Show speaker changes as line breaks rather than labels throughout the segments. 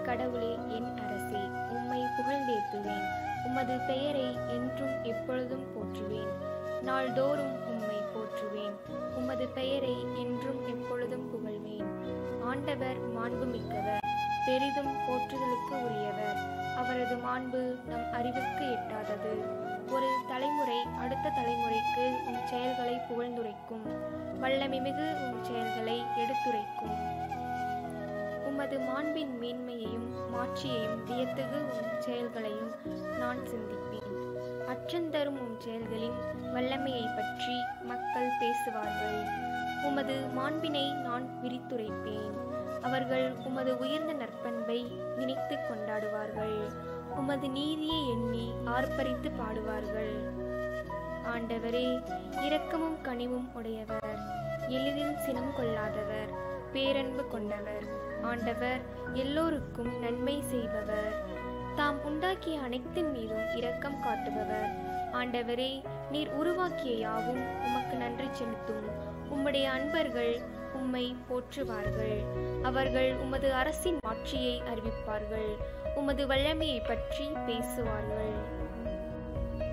கடவுளே, என் அரசே, உம்மை புகழ்ந்தேத்துவேன். உமது பெயரை என்றும் எப்பொழுதும் போற்றுவேன். நாள்தோறும் உம்மை போற்றுவேன். உமது பெயரை என்றும் எப்பொழுதும் புகழ்வேன். ஆண்டவர் மாண்புமிக்கவர், பெரிதும் போற்றுதலுக்கு உரியவர். அவரது மாண்பு நம் அறிவுக்கு எட்டாதது. ஒரு தலைமுறை அடுத்த தலைமுறைக்கு உம் செயல்களை புகழ்ந்துரைக்கும். வல்லமைமிகு உம் செயல்களை எடுத்துரைக்கும். உமது மாண்பின் மேன்மையையும் மாட்சியையும் வியத்தகு உம் செயல்களையும் நான் சிந்திப்பேன். அச்சந்தரும் உம் செயல்களின் வல்லமையை பற்றி மக்கள் பேசுவார்கள். உமது மாண்பினை நான் விரித்துரைப்பேன். அவர்கள் உமது உயர்ந்த நற்பண்பை நினைத்து கொண்டாடுவார்கள். உமது நீதியை எண்ணி ஆர்ப்பரித்து பாடுவார்கள். ஆண்டவரே, இரக்கமும் கனிவும் உடையவர், எளிதில் சினம் கொள்ளாதவர், பேரன்பு கொண்டவர். ஆண்டவர் எல்லோருக்கும் நன்மை செய்பவர். தாம் உண்டாக்கிய அனைத்தின் மீதும் இரக்கம் காட்டுபவர். ஆண்டவரே, நீர் உருவாக்கிய யாவும் உமக்கு நன்றி செலுத்தும். உம்முடைய அன்பர்கள் உம்மை போற்றுவார்கள். அவர்கள் உமது அரசின் மாட்சியை அறிவிப்பார்கள். உமது வல்லமையை பற்றி பேசுவார்கள்.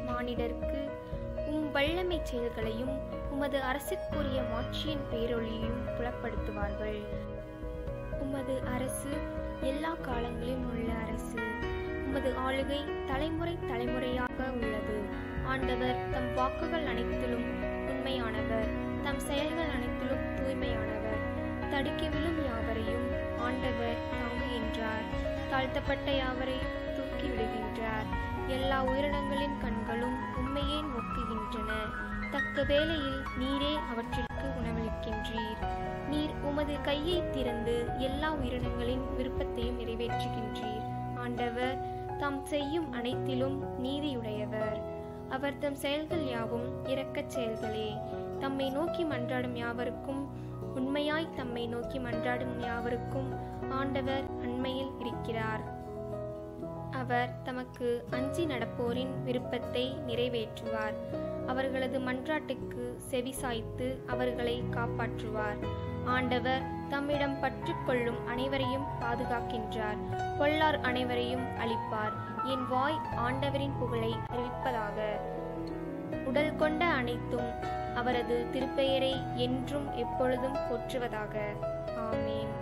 மானிடர்க்கு உம் வல்லமை செயல்களையும் உமது அரசுக்குரிய மாட்சியின் பேரொளியையும் புலப்படுத்துவார்கள். உமது அரசு எல்லா காலங்களிலும் உள்ள அரசு. உமது ஆளுகை தலைமுறை தலைமுறையாக உள்ளது. ஆண்டவர் தம் வாக்குகள் அனைத்திலும் உண்மையானவர். தம் செயல்கள் அனைத்திலும் தூய்மையானவர். தடுக்கி விழும் யாவரையும் ஆண்டவர் தாங்குகின்றார். தாழ்த்தப்பட்ட யாவரையும் தூக்கி விடுகின்றார். எல்லா உயிரினங்களின் கண்களும் உண்மையே நோக்குகின்றன. தக்க வேளையில் நீரே அவற்றிற்கு உணவளிக்கின்றீர். நீர் உமது கையை திறந்து எல்லா உயிரினங்களின் விருப்பத்தையும் நிறைவேற்றுகின்றீர். ஆண்டவர் தாம் செய்யும் அனைத்திலும் நீதியுடையவர். அவர் தம் செயல்கள் யாவும் இரக்கச் செயல்களே. தம்மை நோக்கி மன்றாடும் யாவருக்கும், உண்மையாய் தம்மை நோக்கி மன்றாடும் யாவருக்கும் ஆண்டவர் அண்மையில் இருக்கிறார். அவர் தமக்கு அஞ்சி நடப்போரின் விருப்பத்தை நிறைவேற்றுவார். அவர்களது மன்றாட்டுக்கு செவிசாய்த்து அவர்களை காப்பாற்றுவார். ஆண்டவர் தம்மிடம் பற்றுக்கொள்ளும் அனைவரையும் பாதுகாக்கின்றார். பொல்லார் அனைவரையும் அழிப்பார். என் வாய் ஆண்டவரின் புகழை அறிவிப்பதாக. உடல் கொண்ட அனைத்தும் அவரது திருப்பெயரை என்றும் எப்பொழுதும் போற்றுவதாக. ஆமேன்.